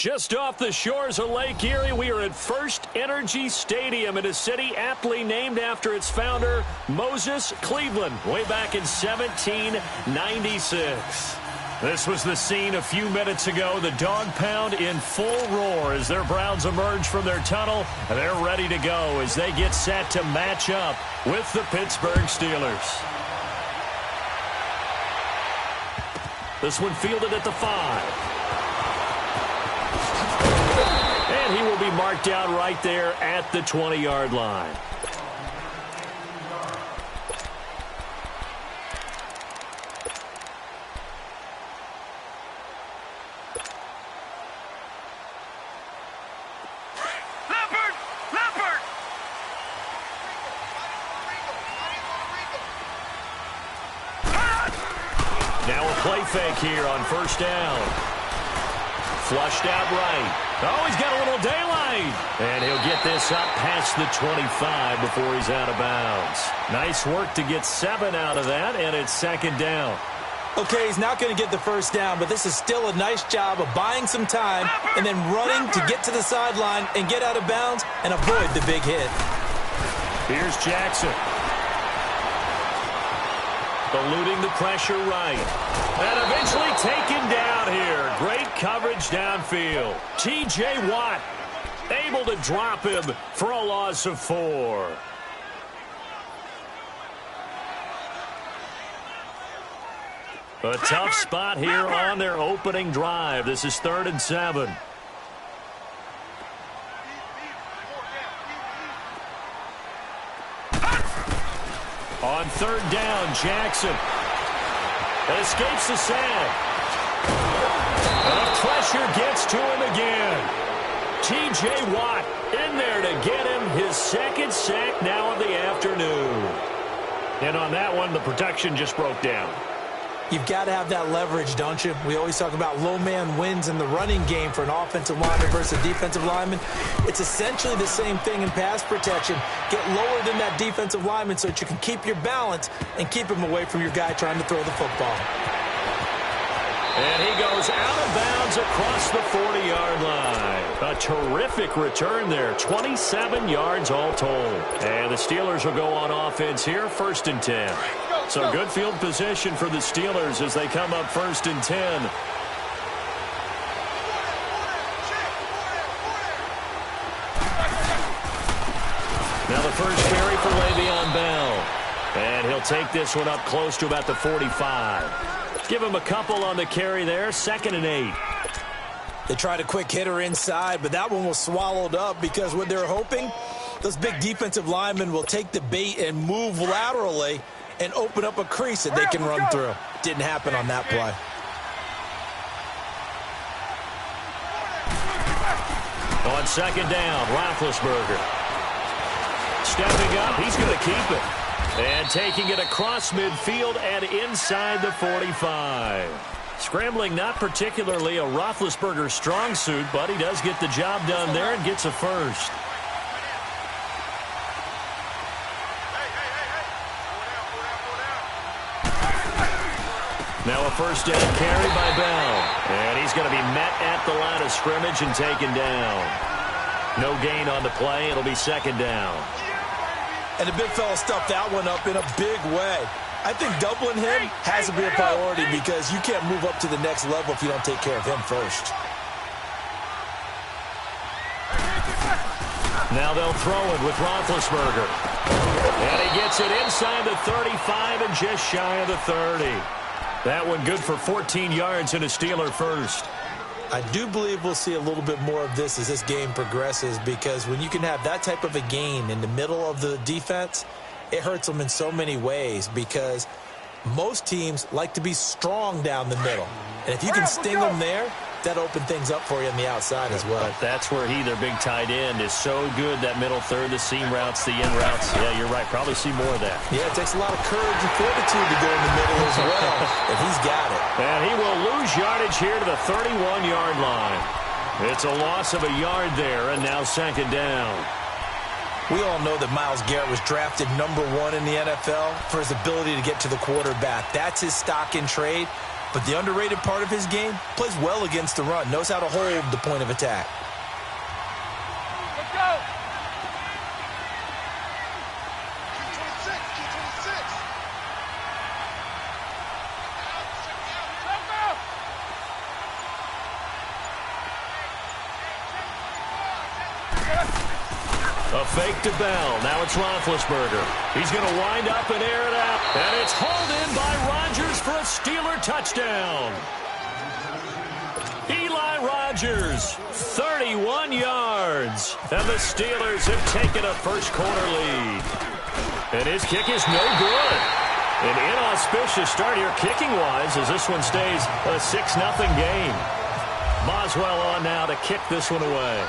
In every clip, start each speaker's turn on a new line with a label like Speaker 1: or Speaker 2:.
Speaker 1: Just off the shores of Lake Erie, we are at First Energy Stadium in a city aptly named after its founder, Moses Cleveland, way back in 1796. This was the scene a few minutes ago. The dog pound in full roar as their Browns emerge from their tunnel. They're ready to go as they get set to match up with the Pittsburgh Steelers. This one fielded at the 5. And he will be marked down right there at the 20-yard line. Now a play fake here on first down. Flushed out right. Oh, he's got a little daylight. And he'll get this up past the 25 before he's out of bounds. Nice work to get 7 out of that, and it's second down.
Speaker 2: Okay, he's not going to get the first down, but this is still a nice job of buying some time and then running to get to the sideline and get out of bounds and avoid the big hit.
Speaker 1: Here's Jackson. Eluding the pressure right. And eventually taken down here. Great coverage downfield. T.J. Watt able to drop him for a loss of 4. A tough spot here on their opening drive. This is 3rd and 7. On 3rd down, Jackson escapes the sack. The pressure gets to him again. T.J. Watt in there to get him his 2nd sack now of the afternoon. And on that one, the protection just broke down.
Speaker 2: You've got to have that leverage, don't you? We always talk about low man wins in the running game for an offensive lineman versus a defensive lineman. It's essentially the same thing in pass protection. Get lower than that defensive lineman so that you can keep your balance and keep him away from your guy trying to throw the football.
Speaker 1: And he goes out of bounds across the 40-yard line. A terrific return there. 27 yards all told. And the Steelers will go on offense here, 1st and 10. So good field position for the Steelers as they come up 1st and 10. Now the first carry for Le'Veon Bell. And he'll take this one up close to about the 45. Give him a couple on the carry there. 2nd and 8.
Speaker 2: They tried a quick hitter inside, but that one was swallowed up because what they're hoping, those big defensive linemen will take the bait and move laterally and open up a crease that they can run through. Didn't happen on that play.
Speaker 1: On 2nd down, Roethlisberger. Stepping up, he's going to keep it. And taking it across midfield and inside the 45. Scrambling not particularly a Roethlisberger strong suit, but he does get the job done there and gets a first. Now a first down carry by Bell. And he's going to be met at the line of scrimmage and taken down. No gain on the play. It'll be 2nd down.
Speaker 2: And the big fella stuffed that one up in a big way. I think doubling him has to be a priority because you can't move up to the next level if you don't take care of him first.
Speaker 1: Now they'll throw it with Roethlisberger. And he gets it inside the 35 and just shy of the 30. That one good for 14 yards and a Steeler first.
Speaker 2: I do believe we'll see a little bit more of this as this game progresses because when you can have that type of a gain in the middle of the defense, it hurts them in so many ways because most teams like to be strong down the middle. And if you can sting them there, that opens things up for you on the outside as well.
Speaker 1: But that's where their big tight end, is so good, that middle third, the seam routes, the in routes. Yeah, you're right. Probably see more of that.
Speaker 2: Yeah, it takes a lot of courage and fortitude to go in the middle as well, and he's got it.
Speaker 1: And he will lose yardage here to the 31-yard line. It's a loss of a yard there, and now 2nd down.
Speaker 2: We all know that Myles Garrett was drafted #1 in the NFL for his ability to get to the quarterback. That's his stock in trade. But the underrated part of his game, plays well against the run, knows how to hold the point of attack.
Speaker 3: Let's go.
Speaker 1: A fake to Bell. Now it's Roethlisberger. He's going to wind up and air it out. And it's hauled in by Rodgers for a Steeler touchdown. Eli Rodgers, 31 yards. And the Steelers have taken a first-quarter lead. And his kick is no good. An inauspicious start here kicking-wise as this one stays a 6-0 game. Boswell on now to kick this one away.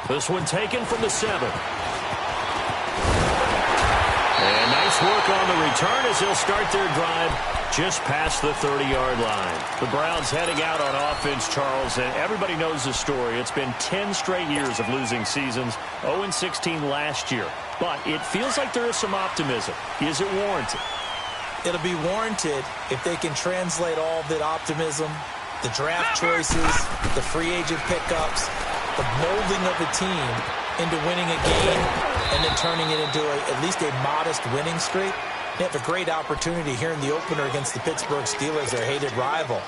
Speaker 1: This one taken from the 7. And nice work on the return as they'll start their drive just past the 30-yard line. The Browns heading out on offense, Charles, and everybody knows the story. It's been 10 straight years of losing seasons, 0-16 last year. But it feels like there is some optimism. Is it warranted?
Speaker 2: It'll be warranted if they can translate all that optimism, the draft choices, the free agent pickups, the molding of a team into winning a game and then turning it into at least a modest winning streak. They have a great opportunity here in the opener against the Pittsburgh Steelers, their hated rival.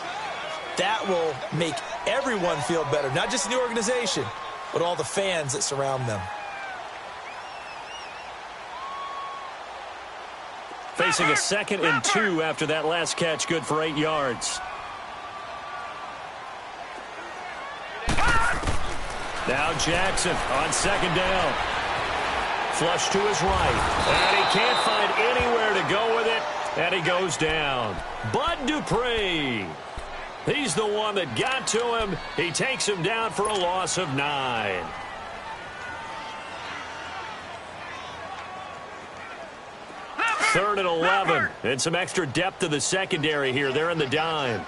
Speaker 2: That will make everyone feel better, not just the organization, but all the fans that surround them.
Speaker 1: Facing a 2nd and 2 after that last catch, good for 8 yards. Now Jackson on 2nd down. Flush to his right. And he can't find anywhere to go with it. And he goes down. Bud Dupree. He's the one that got to him. He takes him down for a loss of 9. Third and 11. And some extra depth to the secondary here. They're in the dime.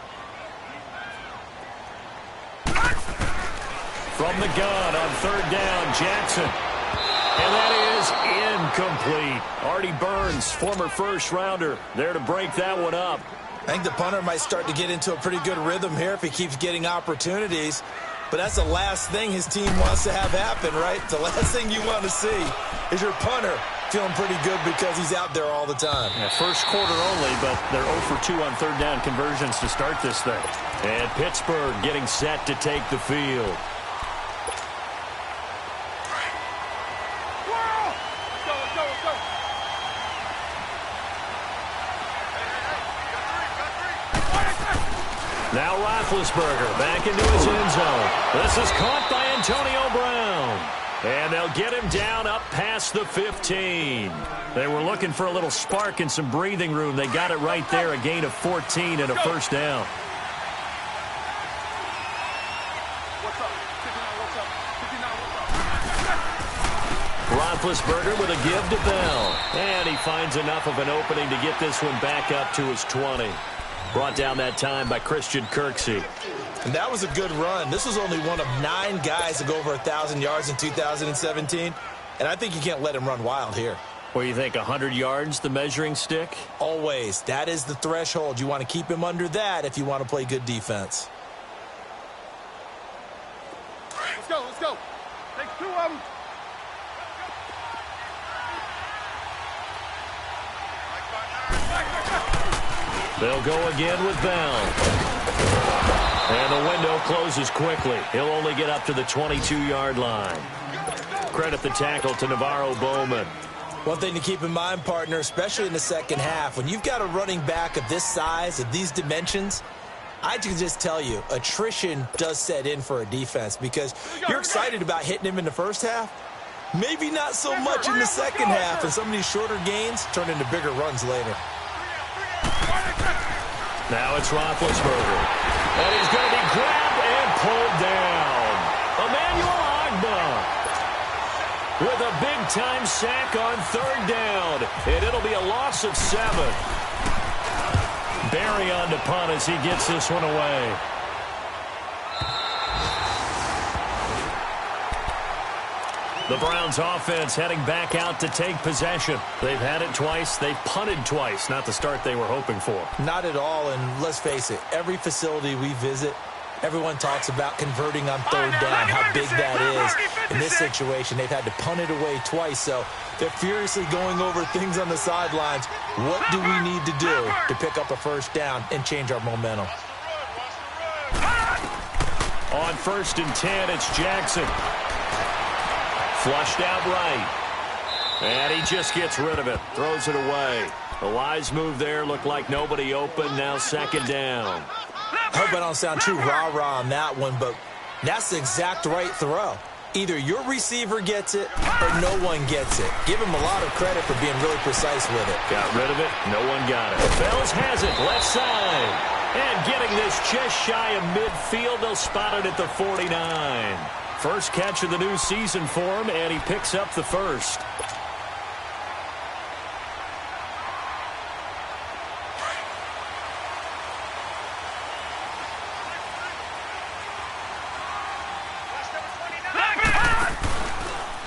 Speaker 1: From the gun on 3rd down, Jackson. And that is incomplete. Artie Burns, former first-rounder, there to break that one up.
Speaker 2: I think the punter might start to get into a pretty good rhythm here if he keeps getting opportunities. But that's the last thing his team wants to have happen, right? The last thing you want to see is your punter feeling pretty good because he's out there all the time.
Speaker 1: Yeah, first quarter only, but they're 0 for 2 on 3rd down conversions to start this thing. And Pittsburgh getting set to take the field. Now Roethlisberger back into his end zone. This is caught by Antonio Brown. And they'll get him down up past the 15. They were looking for a little spark and some breathing room. They got it right there, a gain of 14 and a first down. Roethlisberger with a give to Bell. And he finds enough of an opening to get this one back up to his 20. Brought down that time by Christian Kirksey.
Speaker 2: And that was a good run. This was only one of 9 guys to go over 1,000 yards in 2017. And I think you can't let him run wild here.
Speaker 1: What do you think, 100 yards, the measuring stick?
Speaker 2: Always. That is the threshold. You want to keep him under that if you want to play good defense.
Speaker 3: Let's go, let's go. Take 2 of them.
Speaker 1: They'll go again with Bell. And the window closes quickly. He'll only get up to the 22-yard line. Credit the tackle to Navarro Bowman.
Speaker 2: One thing to keep in mind, partner, especially in the second half, when you've got a running back of this size, of these dimensions, I can just tell you, attrition does set in for a defense because you're excited about hitting him in the first half. Maybe not so much in the second half, and some of these shorter gains turn into bigger runs later.
Speaker 1: Now it's Roethlisberger. And he's going to be grabbed and pulled down. Emmanuel Ogbah with a big-time sack on 3rd down. And it'll be a loss of 7. Barry on to punt as he gets this one away. The Browns offense heading back out to take possession. They've had it twice. They've punted twice. Not the start they were hoping for.
Speaker 2: Not at all, and let's face it, every facility we visit, everyone talks about converting on third down, how big that is. In this situation, they've had to punt it away twice, so they're furiously going over things on the sidelines. What do we need to do to pick up a first down and change our momentum?
Speaker 1: On 1st and 10, it's Jackson. Flushed out right. And he just gets rid of it. Throws it away. A wise move there. Looked like nobody open. Now 2nd down.
Speaker 2: I hope I don't sound too rah-rah on that one, but that's the exact right throw. Either your receiver gets it or no one gets it. Give him a lot of credit for being really precise with it.
Speaker 1: Got rid of it. No one got it. Fells has it. Left side. And getting this just shy of midfield. They'll spot it at the 49. First catch of the new season for him, and he picks up the first.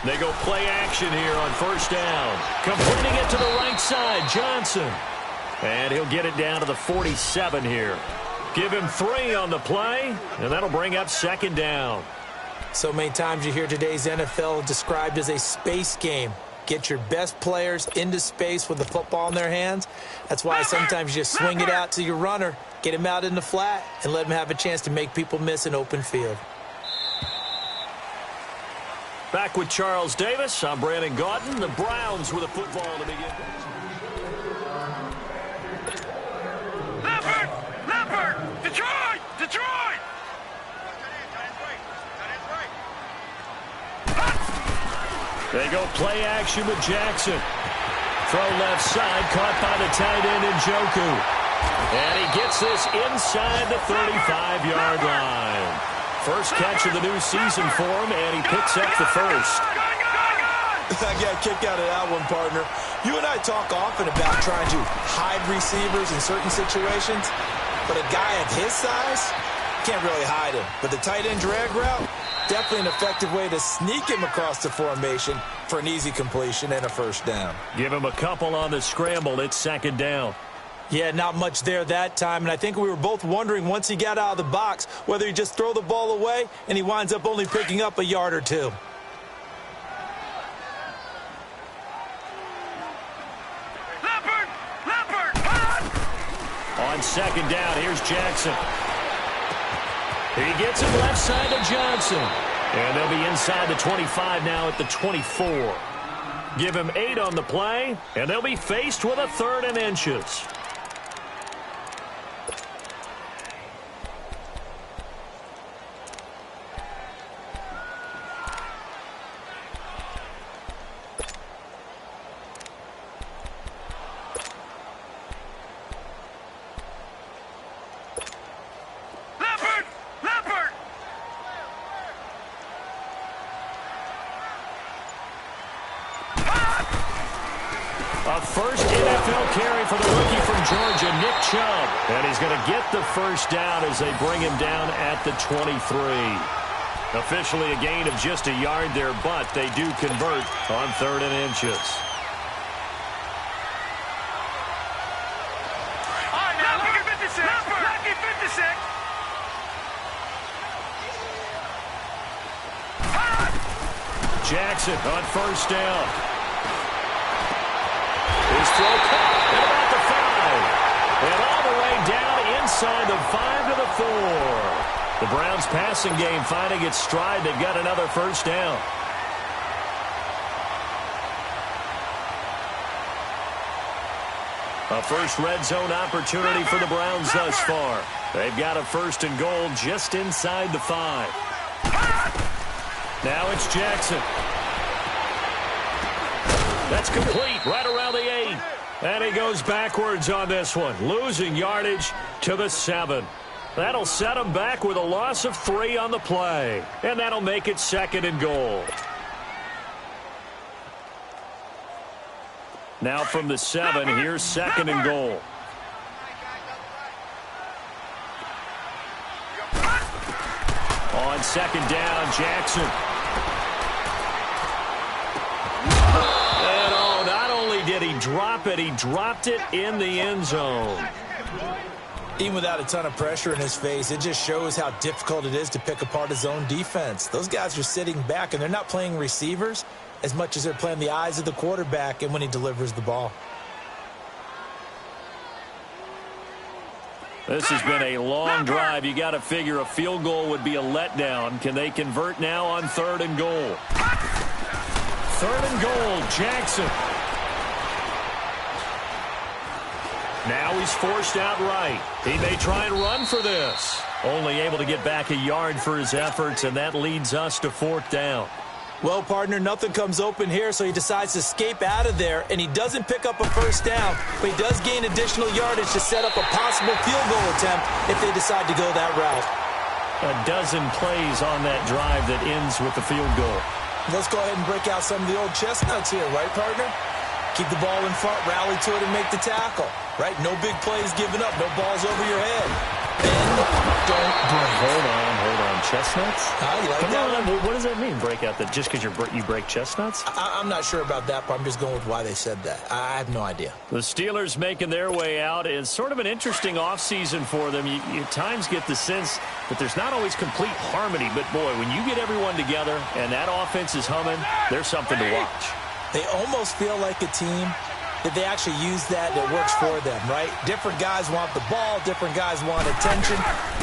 Speaker 1: They go play action here on 1st down. Completing it to the right side, Johnson. And he'll get it down to the 47 here. Give him 3 on the play, and that'll bring up 2nd down.
Speaker 2: So many times you hear today's NFL described as a space game. Get your best players into space with the football in their hands. That's why sometimes you just swing it out to your runner, get him out in the flat, and let him have a chance to make people miss an open field.
Speaker 1: Back with Charles Davis. I'm Brandon Gaudin. The Browns with a football to begin.
Speaker 3: Leopard! Detroit! Detroit!
Speaker 1: They go play action with Jackson. Throw left side, caught by the tight end Njoku. And he gets this inside the 35-yard line. First catch of the new season for him, and he picks up the first.
Speaker 2: I got a kick out of that one, partner. You and I talk often about trying to hide receivers in certain situations, but a guy of his size can't really hide him. But the tight end drag route, definitely an effective way to sneak him across the formation for an easy completion and a first down.
Speaker 1: Give him a couple on the scramble. It's 2nd down.
Speaker 2: Yeah, not much there that time, and I think we were both wondering once he got out of the box whether he just throw the ball away and he winds up only picking up a yard or two.
Speaker 3: Leopard!
Speaker 1: On 2nd down, here's Jackson. He gets it left side to Johnson. And they'll be inside the 25 now at the 24. Give him 8 on the play, and they'll be faced with a 3rd and inches. A first NFL carry for the rookie from Georgia, Nick Chubb. And he's going to get the first down as they bring him down at the 23. Officially a gain of just a yard there, but they do convert on 3rd and inches. Jackson on 1st down. His throw caught at about the 5. And all the way down inside the 5 to the 4. The Browns passing game finding its stride. They've got another first down. A first red zone opportunity for the Browns thus far. They've got a 1st and goal just inside the 5. Now it's Jackson. That's complete right around the 8. And he goes backwards on this one, losing yardage to the 7. That'll set him back with a loss of 3 on the play. And that'll make it 2nd and goal. Now from the 7, here's 2nd and goal. On 2nd down, Jackson. did he drop it? He dropped it in the end zone.
Speaker 2: Even without a ton of pressure in his face, it just shows how difficult it is to pick apart his own defense. Those guys are sitting back, and they're not playing receivers as much as they're playing the eyes of the quarterback and when he delivers the ball.
Speaker 1: This has been a long drive. You got to figure a field goal would be a letdown. Can they convert now on 3rd and goal? 3rd and goal, Jackson. Now he's forced out right. He may try and run for this. Only able to get back a yard for his efforts, and that leads us to 4th down.
Speaker 2: Well, partner, nothing comes open here, so he decides to escape out of there, and he doesn't pick up a 1st down, but he does gain additional yardage to set up a possible field goal attempt if they decide to go that route.
Speaker 1: A dozen plays on that drive that ends with the field goal.
Speaker 2: Let's go ahead and break out some of the old chestnuts here, right, partner? Keep the ball in front, rally to it, and make the tackle, right? No big plays given up, no balls over your head. Bend, don't break.
Speaker 1: Hold on. Chestnuts?
Speaker 2: I like that one.
Speaker 1: What does that mean, break out? That just because you break chestnuts?
Speaker 2: I'm not sure about that, but I'm just going with why they said that. I have no idea.
Speaker 1: The Steelers making their way out is sort of an interesting offseason for them. You at times get the sense that there's not always complete harmony, but boy, when you get everyone together and that offense is humming, there's something to watch.
Speaker 2: They almost feel like a team that they actually use that works for them, right? Different guys want the ball, different guys want attention,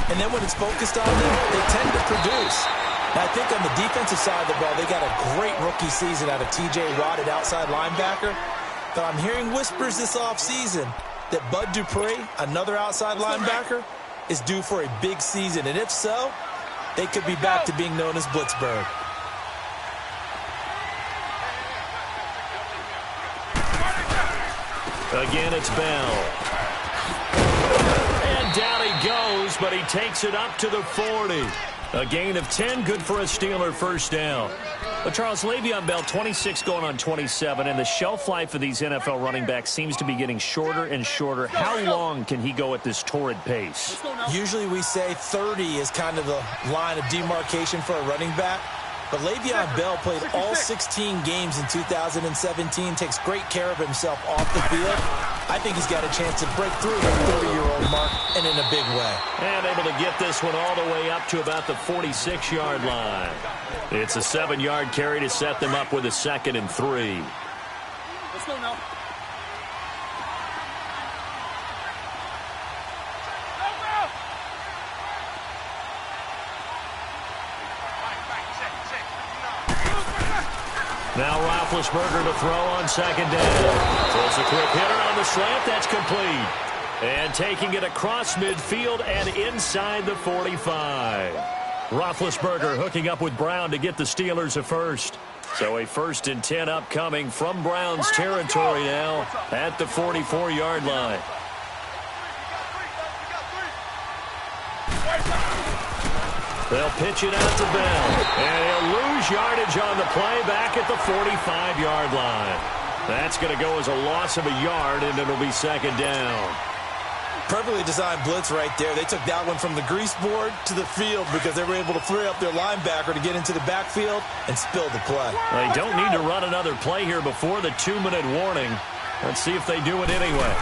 Speaker 2: and then when it's focused on them, they tend to produce. And I think on the defensive side of the ball, they got a great rookie season out of T.J. Watt at outside linebacker, but I'm hearing whispers this offseason that Bud Dupree, another outside linebacker, is due for a big season, and if so, they could be back to being known as Blitzburg.
Speaker 1: Again, it's Bell. And down he goes, but he takes it up to the 40. A gain of 10, good for a Steeler 1st down. But Charles, Le'Veon Bell, 26 going on 27, and the shelf life of these NFL running backs seems to be getting shorter and shorter. How long can he go at this torrid pace?
Speaker 2: Usually we say 30 is kind of the line of demarcation for a running back. But Le'Veon Bell played all 16 games in 2017, takes great care of himself off the field. I think he's got a chance to break through the 30-year-old mark, and in a big way. And
Speaker 1: able to get this one all the way up to about the 46-yard line. It's a 7-yard carry to set them up with a 2nd and 3.
Speaker 3: Let's go now.
Speaker 1: Now Roethlisberger to throw on 2nd down. Throws a quick hitter on the slant. That's complete. And taking it across midfield and inside the 45. Roethlisberger hooking up with Brown to get the Steelers a 1st. So a 1st and 10 upcoming from Brown's territory now at the 44-yard line. They'll pitch it out to Bell. And he'll lose yardage on the play back at the 45-yard line. That's going to go as a loss of a yard, and it'll be 2nd down.
Speaker 2: Perfectly designed blitz right there. They took that one from the grease board to the field because they were able to free up their linebacker to get into the backfield and spill the play.
Speaker 1: They don't need to run another play here before the 2-minute warning. Let's see if they do it anyway.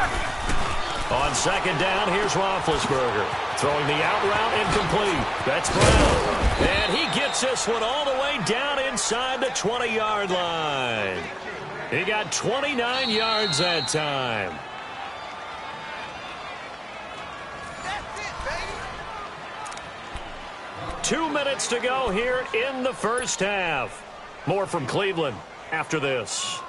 Speaker 1: On 2nd down, here's Roethlisberger. Throwing the out route incomplete. That's Brown. And he gets this one all the way down inside the 20-yard line. He got 29 yards that time.
Speaker 3: That's it, baby.
Speaker 1: 2 minutes to go here in the 1st half. More from Cleveland after this.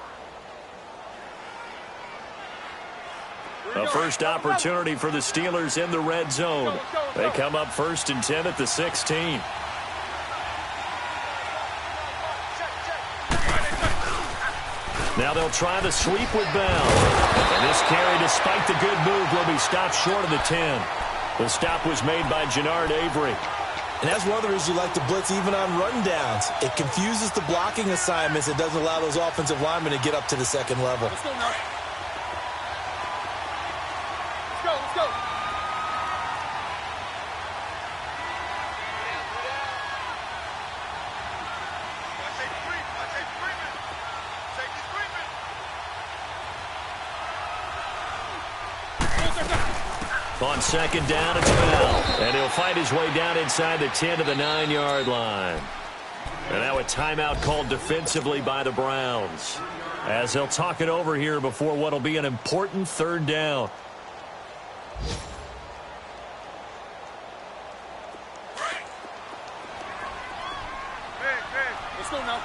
Speaker 1: A first opportunity for the Steelers in the red zone. They come up 1st and 10 at the 16. Now they'll try the sweep with Bell. And this carry, despite the good move, will be stopped short of the 10. The stop was made by Jannard Avery.
Speaker 2: And that's one of the reasons you like to blitz even on rundowns. It confuses the blocking assignments. It doesn't allow those offensive linemen to get up to the 2nd level.
Speaker 3: Let's go now. Let's go.
Speaker 1: On second down, it's Bell. And he'll fight his way down inside the 10 to the 9-yard line. And now a timeout called defensively by the Browns, as they'll talk it over here before what will be an important third down.
Speaker 3: Hey, let's go now.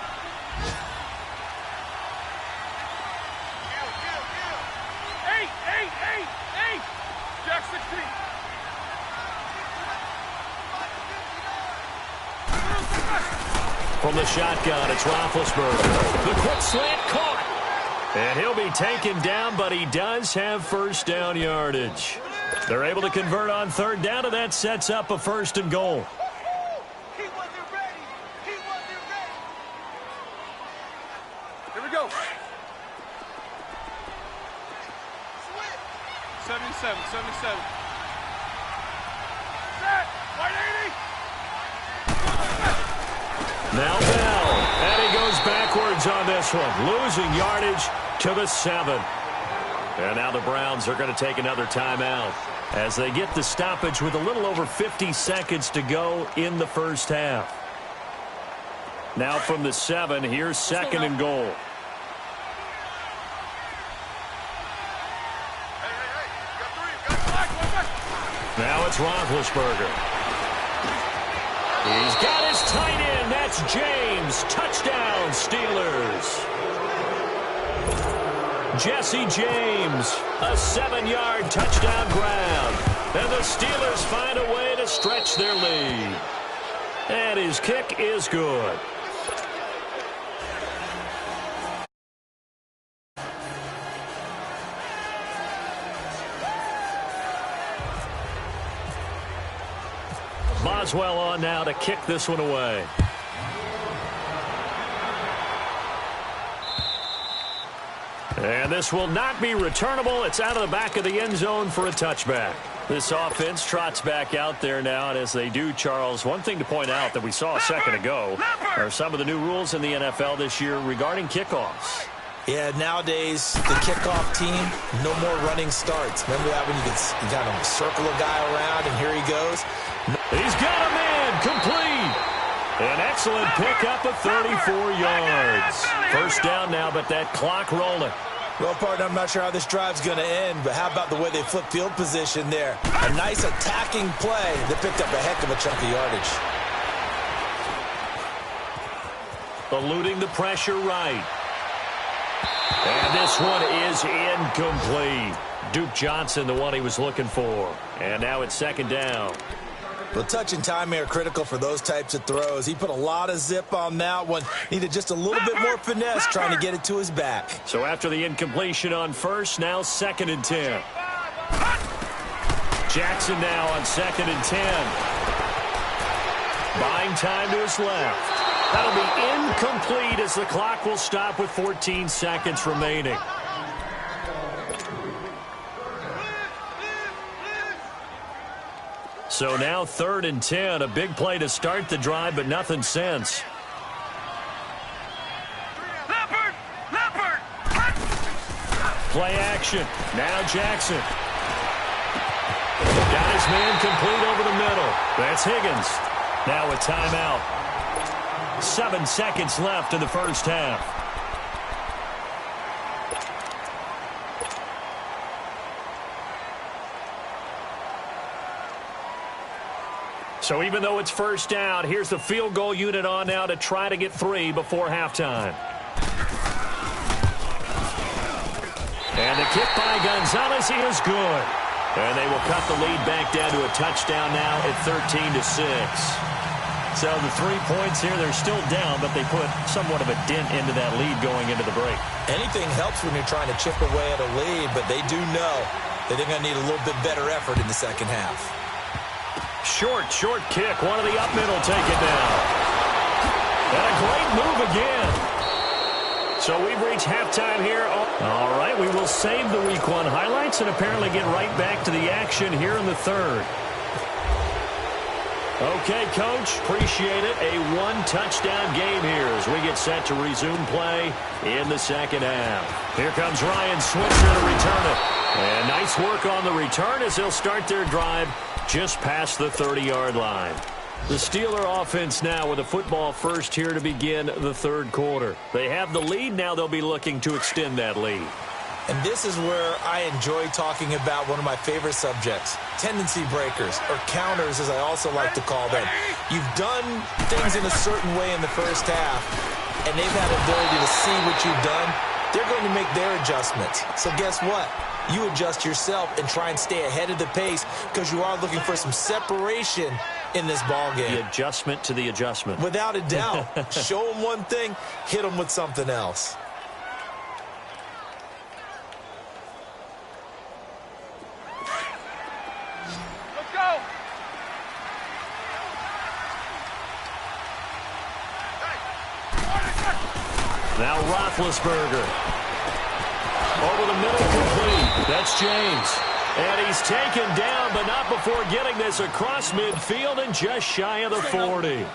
Speaker 3: Hey! Jack 16.
Speaker 1: From the shotgun, it's Roethlisberger. The quick slant caught. And he'll be taken down, but he does have first down yardage. They're able to convert on third down, and that sets up a 1st and goal.
Speaker 3: He wasn't ready. Here we go. 77. Set. White 80.
Speaker 1: Now Bell, and he goes backwards on this one, losing yardage to the 7. And now the Browns are going to take another timeout as they get the stoppage with a little over 50 seconds to go in the first half. Now from the 7, here's 2nd and goal. Now it's Roethlisberger. He's got his tight end. That's James. Touchdown, Steelers. Jesse James, a 7-yard touchdown grab. And the Steelers find a way to stretch their lead. And his kick is good. Boswell on now to kick this one away. And this will not be returnable. It's out of the back of the end zone for a touchback. This offense trots back out there now, and as they do, Charles, one thing to point out that we saw a second ago are some of the new rules in the NFL this year regarding kickoffs.
Speaker 2: Yeah, nowadays, the kickoff team, no more running starts. Remember that when you kind of circle a guy around, and here he goes?
Speaker 1: He's got a man complete. An excellent pickup of 34 yards. First down now, but that clock rolling.
Speaker 2: Well, partner, I'm not sure how this drive's going to end, but how about the way they flip field position there? A nice attacking play that picked up a heck of a chunk of yardage.
Speaker 1: Eluding the pressure right. And this one is incomplete. Duke Johnson, the one he was looking for. And now it's 2nd down.
Speaker 2: Well, touch and time are critical for those types of throws. He put a lot of zip on that one. Needed just a little bit more finesse trying to get it to his back.
Speaker 1: So after the incompletion on first, now 2nd and 10. Jackson now on 2nd and 10. Buying time to his left. That'll be incomplete as the clock will stop with 14 seconds remaining. So now 3rd and 10, a big play to start the drive, but nothing since. Play action. Now Jackson. Got his man complete over the middle. That's Higgins. Now a timeout. 7 seconds left in the first half. So even though it's first down, here's the field goal unit on now to try to get 3 before halftime. And the kick by Gonzalez is good. And they will cut the lead back down to a touchdown now at 13-6. So the 3 points here, they're still down, but they put somewhat of a dent into that lead going into the break.
Speaker 2: Anything helps when you're trying to chip away at a lead, but they do know that they're going to need a little bit better effort in the second half.
Speaker 1: Short kick. One of the up middle take it down. And a great move again. So we've reached halftime here. All right, we will save the Week 1 highlights and apparently get right back to the action here in the third. Okay, Coach, appreciate it. A one-touchdown game here as we get set to resume play in the second half. Here comes Ryan Switzer to return it. And nice work on the return as they'll start their drive just past the 30-yard line. The Steeler offense now with a football first here to begin the third quarter. They have the lead. Now they'll be looking to extend that lead.
Speaker 2: And this is where I enjoy talking about one of my favorite subjects, tendency breakers, or counters as I also like to call them. You've done things in a certain way in the first half, and they've had the ability to see what you've done. They're going to make their adjustments. So guess what? You adjust yourself and try and stay ahead of the pace because you are looking for some separation in this ball game.
Speaker 1: The adjustment to the adjustment.
Speaker 2: Without a doubt. Show them one thing, hit them with something else.
Speaker 3: Let's go.
Speaker 1: Now Roethlisberger. Over the middle, complete. That's James. And he's taken down, but not before getting this across midfield and just shy of the 40.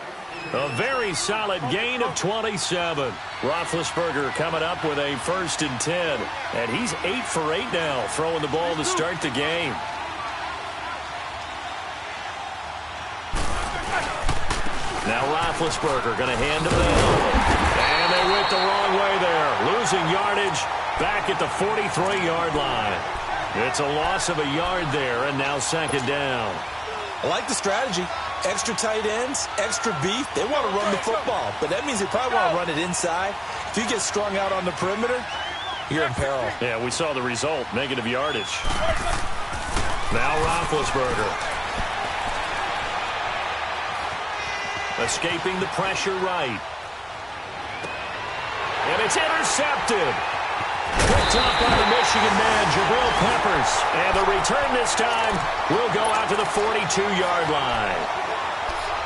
Speaker 1: A very solid gain of 27. Roethlisberger coming up with a 1st and 10. And he's 8 for 8 now, throwing the ball to start the game. Now Roethlisberger going to hand to Bell. And they went the wrong way there, losing yardage back at the 43-yard line. It's a loss of a yard there, and now second down.
Speaker 2: I like the strategy. Extra tight ends, extra beef. They want to run the football, but that means they probably want to run it inside. If you get strung out on the perimeter, you're in peril.
Speaker 1: Yeah, we saw the result, negative yardage. Now Roethlisberger. Escaping the pressure right. And it's intercepted. Picked up by the Michigan man, Jabril Peppers. And the return this time will go out to the 42-yard line.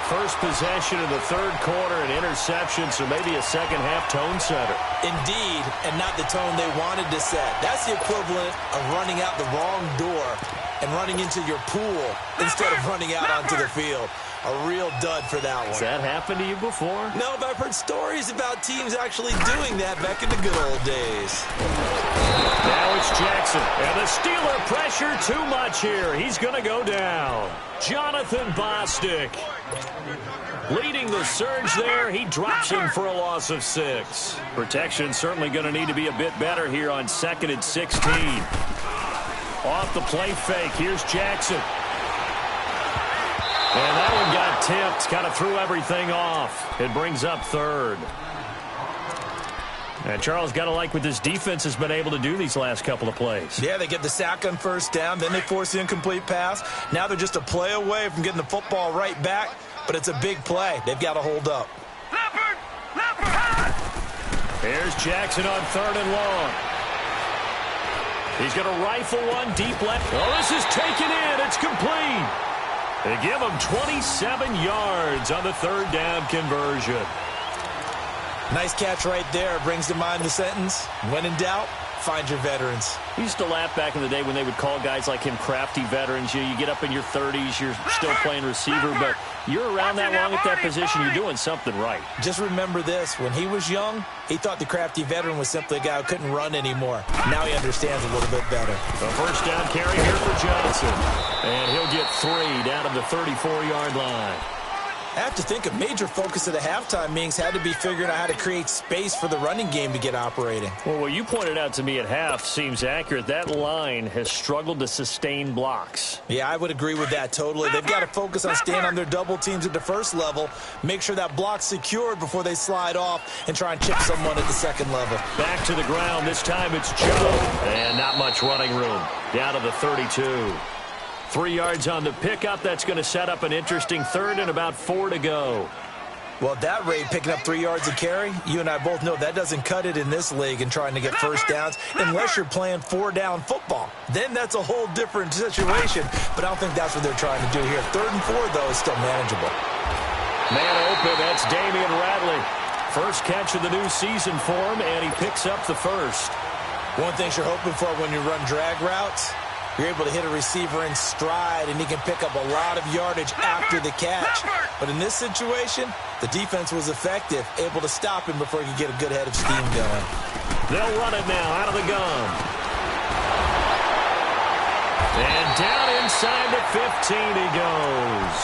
Speaker 1: First possession of the third quarter, an interception, so maybe a second-half tone setter.
Speaker 2: Indeed, and not the tone they wanted to set. That's the equivalent of running out the wrong door and running into your pool instead of running out onto the field. A real dud for that one.
Speaker 1: Has that happened to you before?
Speaker 2: No, but I've heard stories about teams actually doing that back in the good old days.
Speaker 1: Now it's Jackson, and the Steeler pressure too much here. He's going to go down. Jonathan Bostic leading the surge there. He drops him for a loss of 6. Protection certainly going to need to be a bit better here on 2nd and 16. Off the play fake, here's Jackson. And that one got tipped, kind of threw everything off. It brings up 3rd. And Charles, got to like what this defense has been able to do these last couple of plays.
Speaker 2: Yeah, they get the sack on 1st down, then they force the incomplete pass. Now they're just a play away from getting the football right back, but it's a big play. They've got to hold up.
Speaker 1: Here's Jackson on 3rd and long. He's going to rifle one deep left. Oh, this is taken in. It's complete. They give him 27 yards on the 3rd down conversion.
Speaker 2: Nice catch right there. Brings to mind the sentence, when in doubt, find your veterans.
Speaker 1: We used to laugh back in the day when they would call guys like him crafty veterans. You get up in your 30s, you're still playing receiver, but you're around that long at that position, you're doing something right.
Speaker 2: Just remember this. When he was young, he thought the crafty veteran was simply a guy who couldn't run anymore. Now he understands a little bit better.
Speaker 1: A 1st down carry here for Johnson. And he'll get 3 down to the 34-yard line.
Speaker 2: I have to think a major focus of the halftime meetings had to be figuring out how to create space for the running game to get operating.
Speaker 1: Well, what you pointed out to me at half seems accurate. That line has struggled to sustain blocks.
Speaker 2: Yeah, I would agree with that totally. They've got to focus on staying on their double teams at the first level, make sure that block's secured before they slide off and try and chip someone at the second level.
Speaker 1: Back to the ground. This time it's Joe. And not much running room. Down to the 32. 3 yards on the pickup. That's going to set up an interesting 3rd and about 4 to go.
Speaker 2: Well, at that rate, picking up 3 yards a carry, you and I both know that doesn't cut it in this league and trying to get 1st downs unless you're playing 4-down football. Then that's a whole different situation, but I don't think that's what they're trying to do here. 3rd and 4, though, is still manageable.
Speaker 1: Man open, that's Damian Radley. First catch of the new season for him, and he picks up the 1st.
Speaker 2: One thing you're hoping for when you run drag routes, You're able to hit a receiver in stride, and he can pick up a lot of yardage after the catch. But in this situation, the defense was effective, able to stop him before he could get a good head of steam going.
Speaker 1: They'll run it now out of the gun. And down inside the 15 he goes.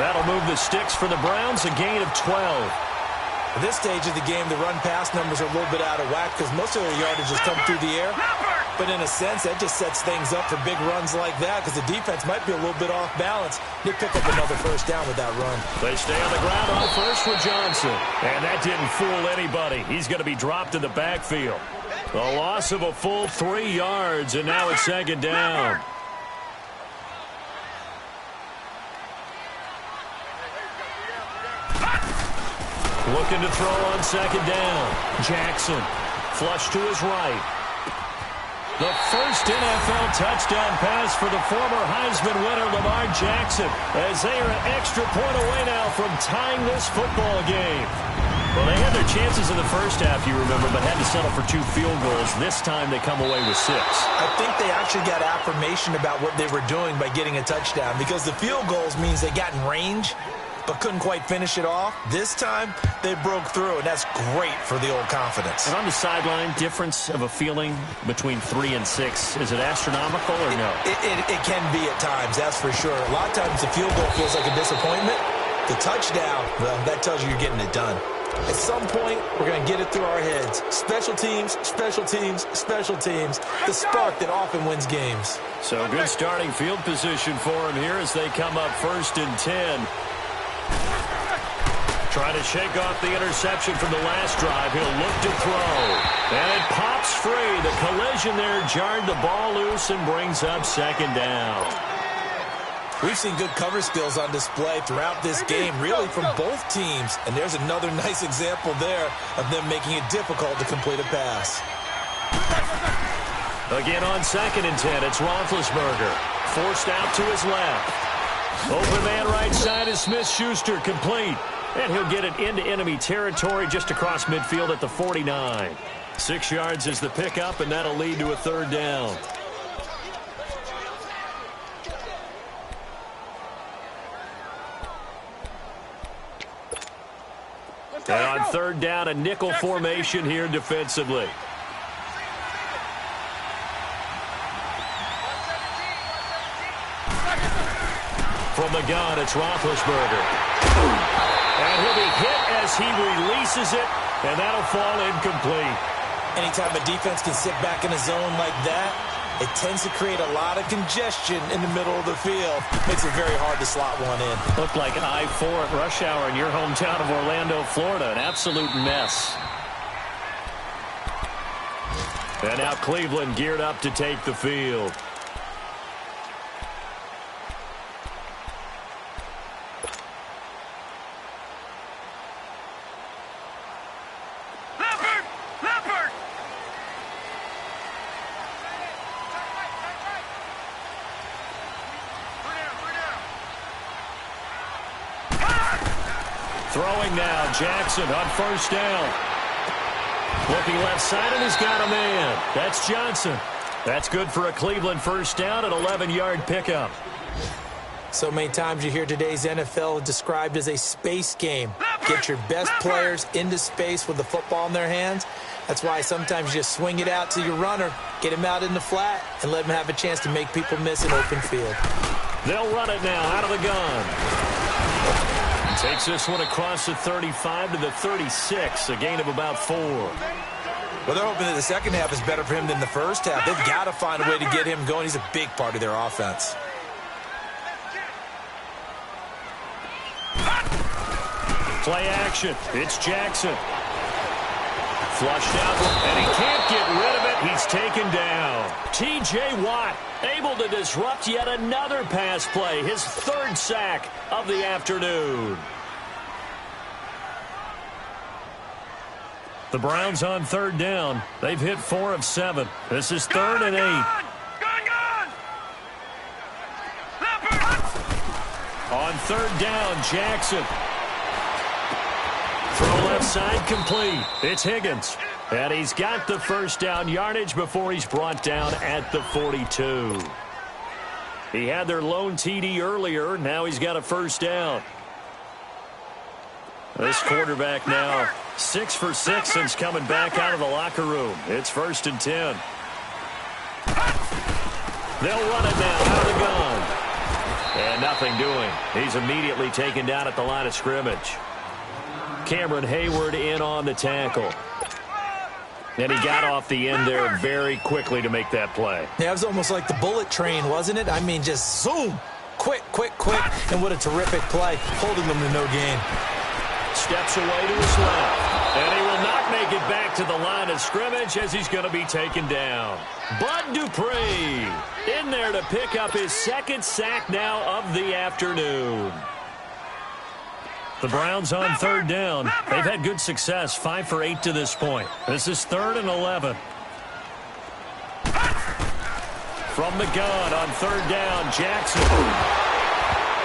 Speaker 1: That'll move the sticks for the Browns, a gain of 12.
Speaker 2: At this stage of the game, the run-pass numbers are a little bit out of whack because most of their yardage has come through the air. But in a sense, that just sets things up for big runs like that because the defense might be a little bit off balance. They pick up another first down with that run.
Speaker 1: They stay on the ground on first for Johnson. And that didn't fool anybody. He's going to be dropped in the backfield. A loss of a full 3 yards, and now it's second down. Looking to throw on second down. Jackson, flush to his right. The first NFL touchdown pass for the former Heisman winner, Lamar Jackson, as they are an extra point away now from tying this football game. Well, they had their chances in the first half, you remember, but had to settle for 2 field goals. This time they come away with 6.
Speaker 2: I think they actually got affirmation about what they were doing by getting a touchdown because the field goals means they got in range but couldn't quite finish it off. This time, they broke through, and that's great for the old confidence.
Speaker 1: And on the sideline, difference of a feeling between 3 and 6, is it astronomical or no?
Speaker 2: It can be at times, that's for sure. A lot of times the field goal feels like a disappointment. The touchdown, well, that tells you you're getting it done. At some point, we're going to get it through our heads. Special teams, special teams, special teams. The spark that often wins games.
Speaker 1: So good starting field position for him here as they come up 1st and 10. Trying to shake off the interception from the last drive. He'll look to throw. And it pops free. The collision there jarred the ball loose and brings up second down.
Speaker 2: We've seen good cover skills on display throughout this game, really from both teams. And there's another nice example there of them making it difficult to complete a pass.
Speaker 1: Again on 2nd and 10, it's Roethlisberger. Forced out to his left. Open man right side is Smith-Schuster, complete. And he'll get it into enemy territory just across midfield at the 49. 6 yards is the pickup, and that'll lead to a 3rd down. And on 3rd down, a nickel formation here defensively. From the gun, it's Roethlisberger. And he'll be hit as he releases it, and that'll fall incomplete.
Speaker 2: Anytime a defense can sit back in a zone like that, it tends to create a lot of congestion in the middle of the field. Makes it very hard to slot one in.
Speaker 1: Looked like I-4 at rush hour in your hometown of Orlando, Florida. An absolute mess. And now Cleveland geared up to take the field. Throwing now, Jackson on 1st down. Looking left side, and he's got a man. That's Johnson. That's good for a Cleveland 1st down, an 11-yard pickup.
Speaker 2: So many times you hear today's NFL described as a space game. Get your best players into space with the football in their hands. That's why sometimes you just swing it out to your runner, get him out in the flat, and let him have a chance to make people miss an open field.
Speaker 1: They'll run it now out of the gun. Takes this one across the 35 to the 36, a gain of about 4.
Speaker 2: Well, they're hoping that the second half is better for him than the first half. They've got to find a way to get him going. He's a big part of their offense.
Speaker 1: Play action. It's Jackson. Flushed out, and he can't get rid of it. He's taken down. T.J. Watt able to disrupt yet another pass play. His 3rd sack of the afternoon. The Browns on 3rd down. They've hit 4 of 7. This is 3rd and 8. On 3rd down, Jackson. Throw left side complete. It's Higgins. And he's got the 1st down yardage before he's brought down at the 42. He had their lone TD earlier. Now he's got a first down. This quarterback now 6 for 6 since coming back out of the locker room. It's 1st and 10. They'll run it now out of the gun. And nothing doing. He's immediately taken down at the line of scrimmage. Cameron Hayward in on the tackle. And he got off the end there very quickly to make that play.
Speaker 2: Yeah, it was almost like the bullet train, wasn't it? I mean, just zoom. Quick, quick, quick. And what a terrific play, holding them to no gain.
Speaker 1: Steps away to his left. And he will not make it back to the line of scrimmage as he's going to be taken down. Bud Dupree in there to pick up his 2nd sack now of the afternoon. The Browns on 3rd down. They've had good success, 5 for 8 to this point. This is 3rd and 11. From the gun on 3rd down, Jackson.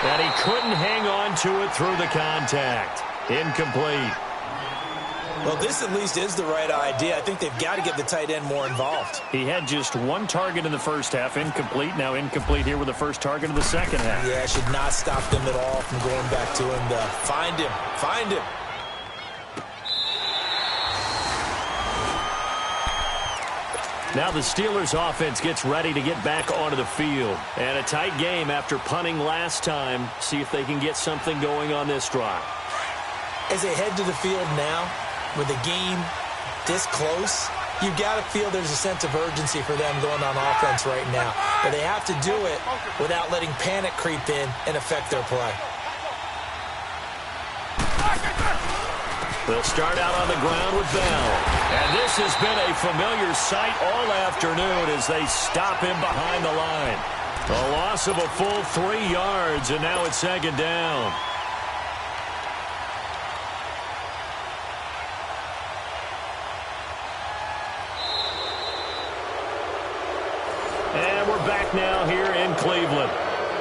Speaker 1: And he couldn't hang on to it through the contact. Incomplete.
Speaker 2: Well, this at least is the right idea. I think they've got to get the tight end more involved.
Speaker 1: He had just 1 target in the first half, incomplete. Now incomplete here with the first target of the second half.
Speaker 2: Yeah, it should not stop them at all from going back to him. Find him. Find him.
Speaker 1: Now the Steelers offense gets ready to get back onto the field. And a tight game after punting last time. See if they can get something going on this drive.
Speaker 2: As they head to the field now, with the game this close, you've got to feel there's a sense of urgency for them going on offense right now. But they have to do it without letting panic creep in and affect their play.
Speaker 1: They'll start out on the ground with Bell. And this has been a familiar sight all afternoon as they stop him behind the line. A loss of a full 3 yards, and now it's 2nd down. And we're back now here in Cleveland.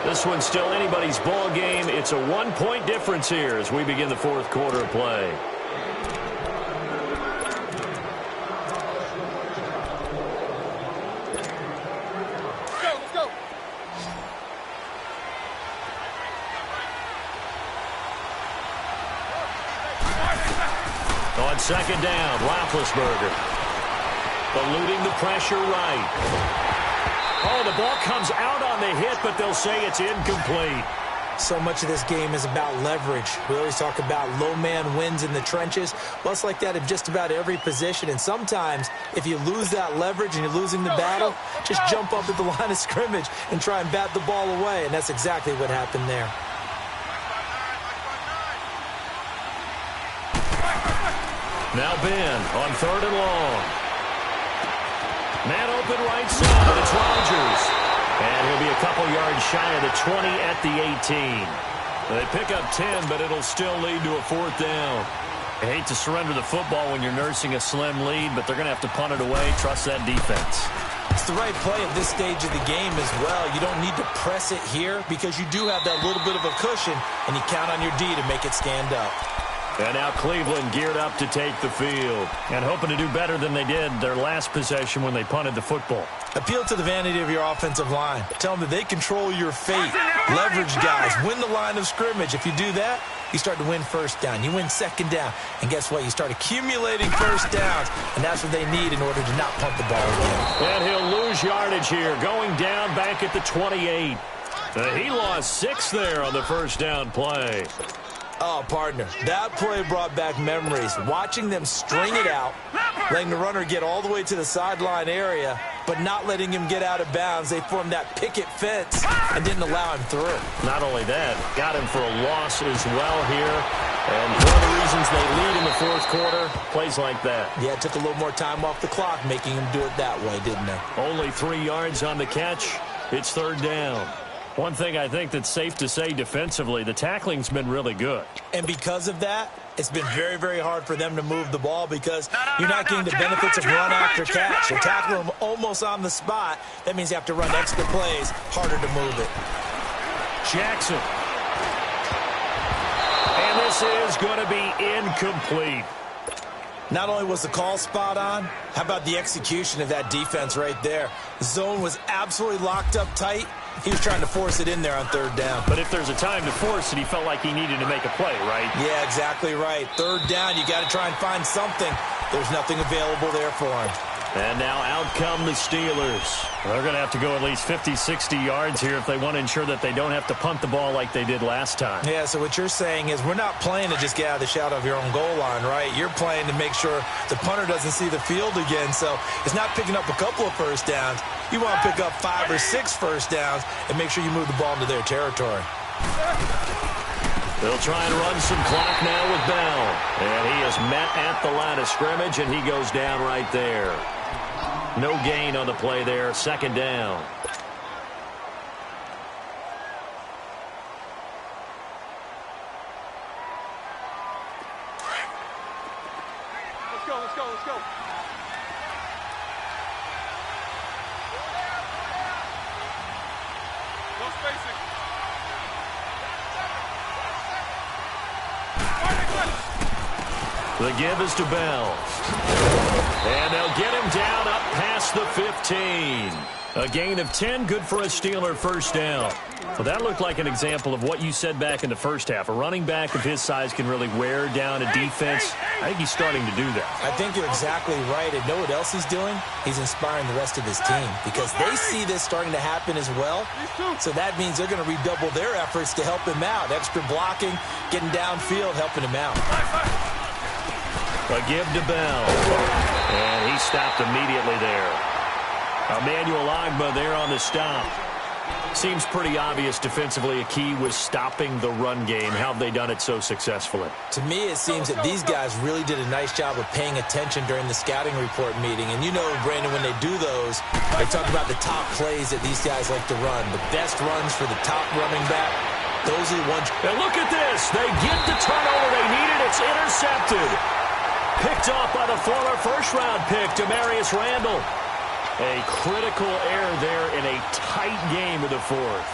Speaker 1: This one's still anybody's ball game. It's a 1-point difference here as we begin the 4th quarter of play.
Speaker 3: Let's go.
Speaker 1: On 2nd down, Roethlisberger. Eluding the pressure right. Oh, the ball comes out on the hit, but they'll say it's incomplete.
Speaker 2: So much of this game is about leverage. We always talk about low man wins in the trenches. Well, it's like that in just about every position. And sometimes, if you lose that leverage and you're losing the battle, just jump up at the line of scrimmage and try and bat the ball away. And that's exactly what happened there.
Speaker 1: Now Ben on 3rd and long. Man open right side. It's Rodgers. And he'll be a couple yards shy of the 20 at the 18. They pick up 10, but it'll still lead to a 4th down. I hate to surrender the football when you're nursing a slim lead, but they're going to have to punt it away. Trust that defense.
Speaker 2: It's the right play at this stage of the game as well. You don't need to press it here because you do have that little bit of a cushion, and you count on your D to make it stand up.
Speaker 1: And now Cleveland geared up to take the field and hoping to do better than they did their last possession when they punted the football.
Speaker 2: Appeal to the vanity of your offensive line. Tell them that they control your fate. Leverage guys. Win the line of scrimmage. If you do that, you start to win 1st down. You win 2nd down. And guess what? You start accumulating 1st downs. And that's what they need in order to not punt the ball again.
Speaker 1: And he'll lose yardage here. Going down back at the 28. He lost 6 there on the 1st down play.
Speaker 2: Oh, partner, that play brought back memories. Watching them string it out, letting the runner get all the way to the sideline area, but not letting him get out of bounds. They formed that picket fence and didn't allow him through.
Speaker 1: Not only that, got him for a loss as well here. And one of the reasons they lead in the 4th quarter, plays like that.
Speaker 2: Yeah, it took a little more time off the clock, making him do it that way, didn't it?
Speaker 1: Only 3 yards on the catch. It's 3rd down. One thing I think that's safe to say defensively, the tackling's been really good.
Speaker 2: And because of that, it's been very, very hard for them to move the ball because you're not getting the benefits of run after catch. You tackle them almost on the spot. That means you have to run extra plays, harder to move it.
Speaker 1: Jackson. And this is going to be incomplete.
Speaker 2: Not only was the call spot on, how about the execution of that defense right there? The zone was absolutely locked up tight, He was trying to force it in there on third down.
Speaker 1: But if there's a time to force it, he felt like he needed to make a play, right?
Speaker 2: Yeah, exactly right. Third down, you got to try and find something. There's nothing available there for him.
Speaker 1: And now out come the Steelers. They're going to have to go at least 50, 60 yards here if they want to ensure that they don't have to punt the ball like they did last time.
Speaker 2: Yeah, so what you're saying is we're not playing to just get out of the shadow of your own goal line, right? You're playing to make sure the punter doesn't see the field again. So it's not picking up a couple of first downs. You want to pick up 5 or 6 first downs and make sure you move the ball into their territory.
Speaker 1: They'll try and run some clock now with Bell. And he is met at the line of scrimmage, and he goes down right there. No gain on the play there. Second down.
Speaker 3: Let's go, let's go, let's go. No spacing.
Speaker 1: The give is to Bell. And they'll get him down up past the 15. A gain of 10, good for a Steeler first down. Well, that looked like an example of what you said back in the first half. A running back of his size can really wear down a defense. I think he's starting to do that.
Speaker 2: I think you're exactly right. And know what else he's doing? He's inspiring the rest of his team because they see this starting to happen as well. So that means they're going to redouble their efforts to help him out. Extra blocking, getting downfield, helping him out.
Speaker 1: A give to Bell. And he stopped immediately there. Emmanuel Ogbah there on the stop. Seems pretty obvious defensively a key was stopping the run game. How have they done it so successfully?
Speaker 2: To me, it seems that these guys really did a nice job of paying attention during the scouting report meeting. And you know, Brandon, when they do those, they talk about the top plays that these guys like to run. The best runs for the top running back. Those are the ones.
Speaker 1: And look at this. They get the turnover they needed. It's intercepted. Picked off by the former first-round pick, Demarius Randall. A critical error there in a tight game of the fourth.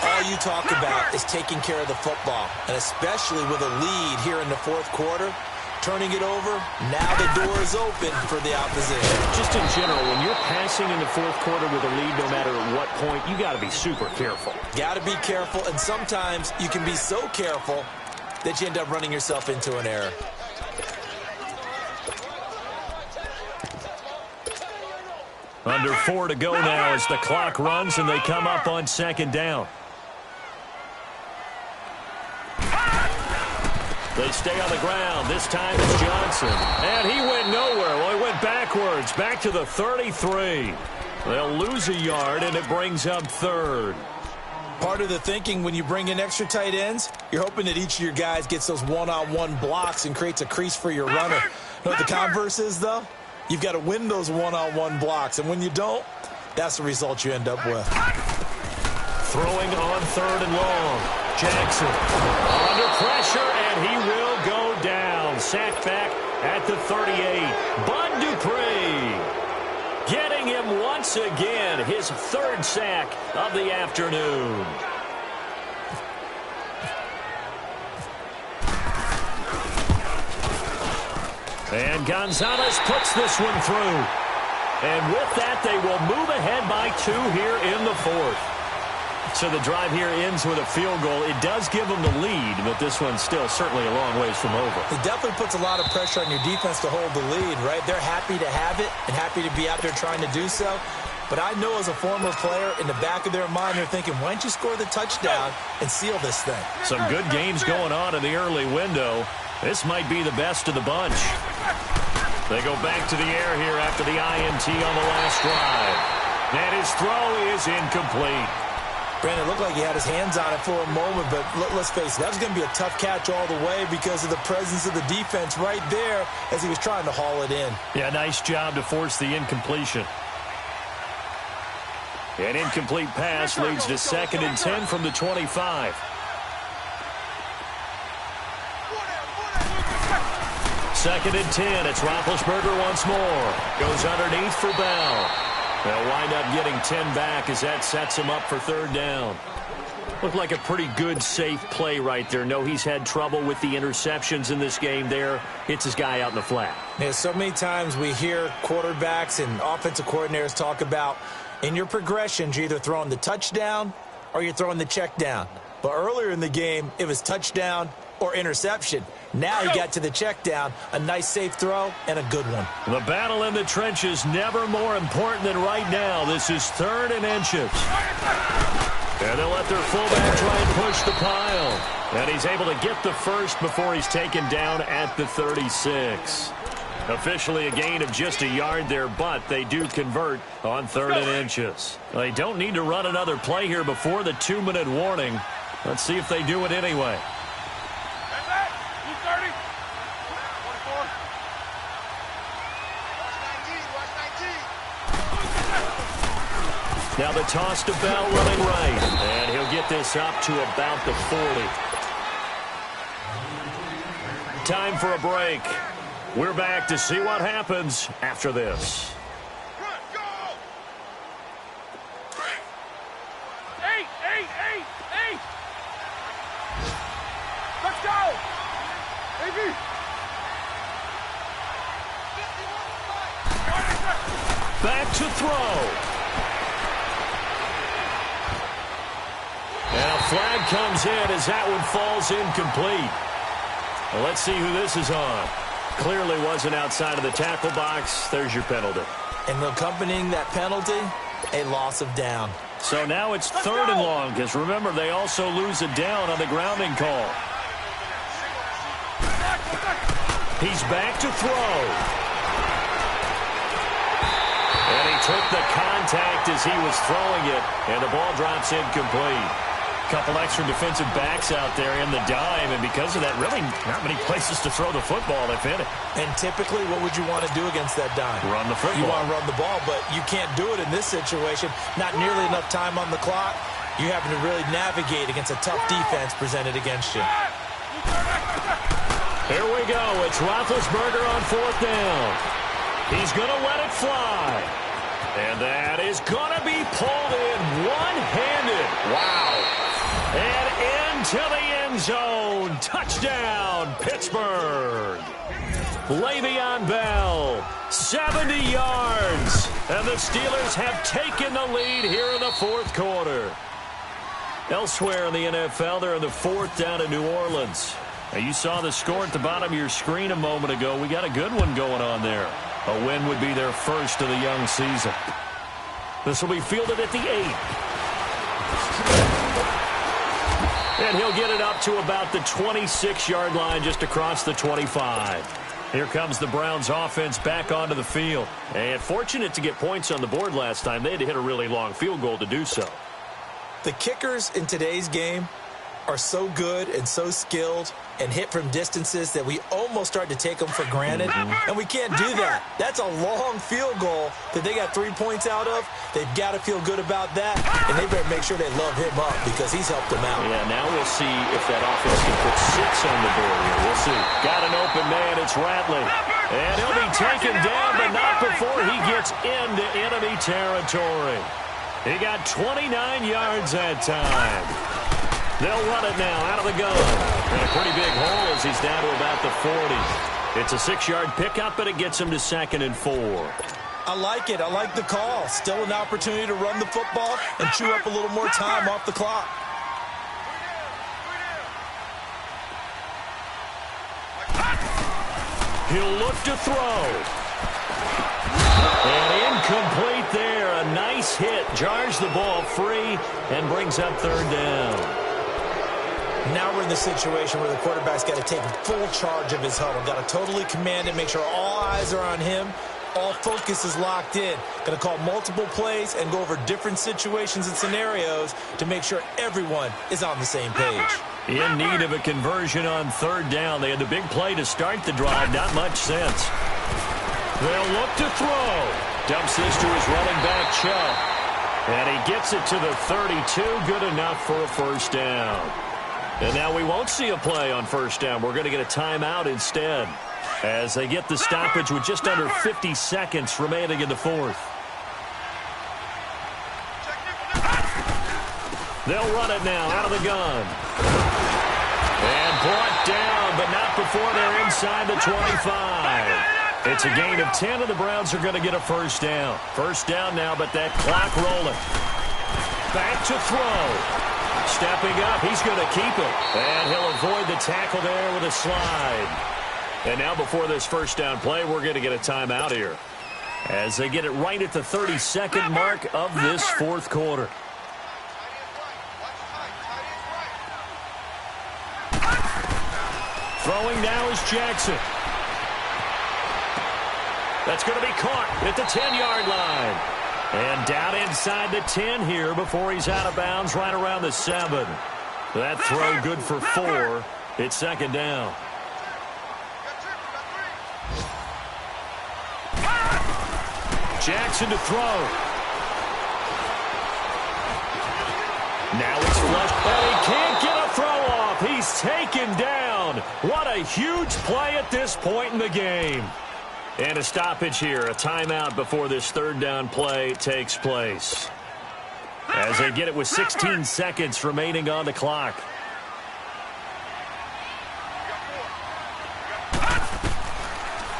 Speaker 2: All you talk about is taking care of the football, and especially with a lead here in the fourth quarter, turning it over, now the door is open for the opposition.
Speaker 1: Just in general, when you're passing in the fourth quarter with a lead, no matter at what point, you got to be super careful.
Speaker 2: Got to be careful, and sometimes you can be so careful that you end up running yourself into an error.
Speaker 1: Under 4 to go now as the clock runs and they come up on second down. They stay on the ground. This time it's Johnson. And he went nowhere. Well, he went backwards. Back to the 33. They'll lose a yard, and it brings up third.
Speaker 2: Part of the thinking when you bring in extra tight ends, you're hoping that each of your guys gets those one-on-one blocks and creates a crease for your runner. You know what the converse is, though? You've got to win those one-on-one blocks, and when you don't, that's the result you end up with.
Speaker 1: Throwing on third and long. Jackson under pressure, and he will go down. Sacked back at the 38. Bud Dupree getting him once again. His third sack of the afternoon. And Gonzalez puts this one through. And with that, they will move ahead by 2 here in the fourth. So the drive here ends with a field goal. It does give them the lead, but this one's still certainly a long ways from over.
Speaker 2: It definitely puts a lot of pressure on your defense to hold the lead, right? They're happy to have it and happy to be out there trying to do so. But I know as a former player, in the back of their mind, they're thinking, why don't you score the touchdown and seal this thing?
Speaker 1: Some good games going on in the early window. This might be the best of the bunch. They go back to the air here after the INT on the last drive. And his throw is incomplete.
Speaker 2: Brandon, it looked like he had his hands on it for a moment, but let's face it, that was going to be a tough catch all the way because of the presence of the defense right there as he was trying to haul it in.
Speaker 1: Yeah, nice job to force the incompletion. An incomplete pass leads to 2nd and 10 from the 25. Second and 10. It's Roethlisberger once more. Goes underneath for Bell. They'll wind up getting 10 back as that sets him up for third down. Looked like a pretty good, safe play right there. No, he's had trouble with the interceptions in this game there. Hits his guy out in the flat.
Speaker 2: Yeah, so many times we hear quarterbacks and offensive coordinators talk about in your progressions, you're either throwing the touchdown or you're throwing the check down. But earlier in the game, it was touchdown or interception. Now he got to the check down, a nice safe throw, and a good one.
Speaker 1: The battle in the trenches never more important than right now. This is 3rd and inches. And they'll let their fullback try and push the pile. And he's able to get the first before he's taken down at the 36. Officially a gain of just a yard there, but they do convert on 3rd and inches. They don't need to run another play here before the 2-minute warning. Let's see if they do it anyway. Now the toss to Bell running right. And he'll get this up to about the 40. Time for a break. We're back to see what happens after this.
Speaker 3: Let's go! AB!
Speaker 1: Back to throw. And a flag comes in as that one falls incomplete. Well, let's see who this is on. Clearly wasn't outside of the tackle box. There's your penalty.
Speaker 2: And accompanying that penalty, a loss of down.
Speaker 1: So now it's 3rd and long, because remember, they also lose a down on the grounding call. He's back to throw. And he took the contact as he was throwing it, and the ball drops incomplete. Couple extra defensive backs out there in the dime, and because of that, really not many places to throw the football if hit it.
Speaker 2: And typically, what would you want to do against that dime?
Speaker 1: Run the football.
Speaker 2: You want to run the ball, but you can't do it in this situation. Not nearly enough time on the clock. You having to really navigate against a tough defense presented against you.
Speaker 1: Here we go. It's Roethlisberger on 4th down. He's going to let it fly. And that is going to be pulled in one-handed. Wow. And into the end zone. Touchdown, Pittsburgh. Le'Veon Bell, 70 yards. And the Steelers have taken the lead here in the 4th quarter. Elsewhere in the NFL, they're in the 4th down in New Orleans. Now, you saw the score at the bottom of your screen a moment ago. We got a good one going on there. A win would be their first of the young season. This will be fielded at the 8. And he'll get it up to about the 26-yard line, just across the 25. Here comes the Browns offense back onto the field. And fortunate to get points on the board last time. They had to hit a really long field goal to do so.
Speaker 2: The kickers in today's game are so good and so skilled and hit from distances that we almost start to take them for granted, and we can't do that. That's a long field goal that they got 3 points out of. They've got to feel good about that, and they better make sure they love him up because he's helped them out.
Speaker 1: Yeah, now we'll see if that offense can put 6 on the board here. We'll see. Got an open man. It's Ratley. And he'll be taken down, but not before he gets into enemy territory. He got 29 yards that time. They'll run it now out of the gun. And a pretty big hole as he's down to about the 40. It's a 6-yard pickup, but it gets him to 2nd and 4.
Speaker 2: I like it. I like the call. Still an opportunity to run the football and chew up a little more time off the clock.
Speaker 1: He'll look to throw. And incomplete there. A nice hit. Jars the ball free and brings up 3rd down.
Speaker 2: Now we're in the situation where the quarterback's got to take full charge of his huddle. Got to totally command it, make sure all eyes are on him. All focus is locked in. Going to call multiple plays and go over different situations and scenarios to make sure everyone is on the same page.
Speaker 1: In need of a conversion on 3rd down. They had the big play to start the drive. Not much sense. They'll look to throw. Dumps this to his running back, Chubb. And he gets it to the 32. Good enough for a 1st down. And now we won't see a play on 1st down. We're going to get a timeout instead as they get the stoppage with just under 50 seconds remaining in the 4th. They'll run it now out of the gun. And brought down, but not before they're inside the 25. It's a gain of 10, and the Browns are going to get a 1st down. 1st down now, but that clock rolling. Back to throw. Stepping up, he's going to keep it. And he'll avoid the tackle there with a slide. And now before this first down play, we're going to get a timeout here, as they get it right at the 30-second mark of this fourth quarter. Throwing now is Jackson. That's going to be caught at the 10-yard line. And down inside the 10 here before he's out of bounds right around the 7. That throw good for 4. It's second down. Jackson to throw. Now it's flushed, and he can't get a throw off. He's taken down. What a huge play at this point in the game. And a stoppage here, a timeout before this third down play takes place, as they get it with 16 seconds remaining on the clock.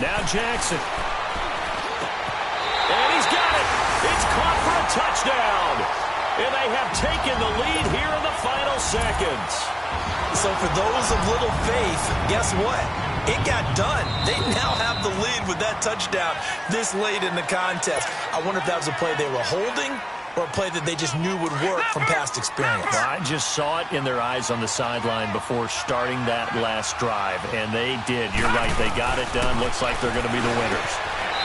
Speaker 1: Now Jackson. And he's got it. It's caught for a touchdown. And they have taken the lead here in the final seconds.
Speaker 2: So for those of little faith, guess what? It got done. They now have the lead with that touchdown this late in the contest. I wonder if that was a play they were holding or a play that they just knew would work from past experience.
Speaker 1: Well, I just saw it in their eyes on the sideline before starting that last drive, and they did. You're right. They got it done. Looks like they're going to be the winners.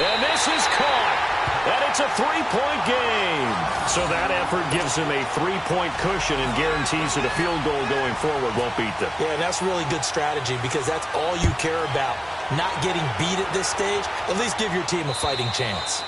Speaker 1: And this is caught. And it's a 3-point game. So that effort gives them a 3-point cushion and guarantees that a field goal going forward won't beat them.
Speaker 2: Yeah, and that's really good strategy because that's all you care about. Not getting beat at this stage. At least give your team a fighting chance.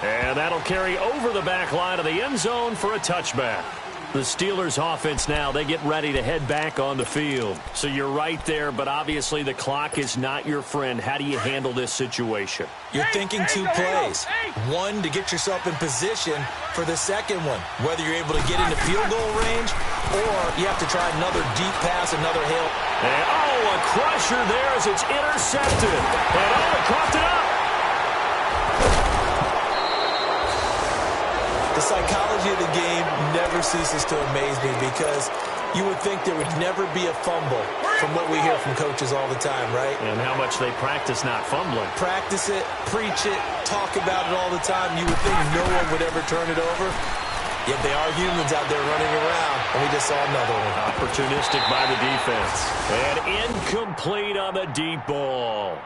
Speaker 1: And that'll carry over the back line of the end zone for a touchback. The Steelers offense now, they get ready to head back on the field. So you're right there, but obviously the clock is not your friend. How do you handle this situation?
Speaker 2: You're thinking 2 plays. One, to get yourself in position for the second one, whether you're able to get into field goal range or you have to try another deep pass, another hail.
Speaker 1: And, a crusher there as it's intercepted. And, it coughed it up.
Speaker 2: The psychology of the game never ceases to amaze me because you would think there would never be a fumble from what we hear from coaches all the time, right?
Speaker 1: And how much they practice not fumbling.
Speaker 2: Practice it, preach it, talk about it all the time. You would think no one would ever turn it over. Yet they are humans out there running around, and we just saw another one.
Speaker 1: Opportunistic by the defense. And incomplete on the deep ball.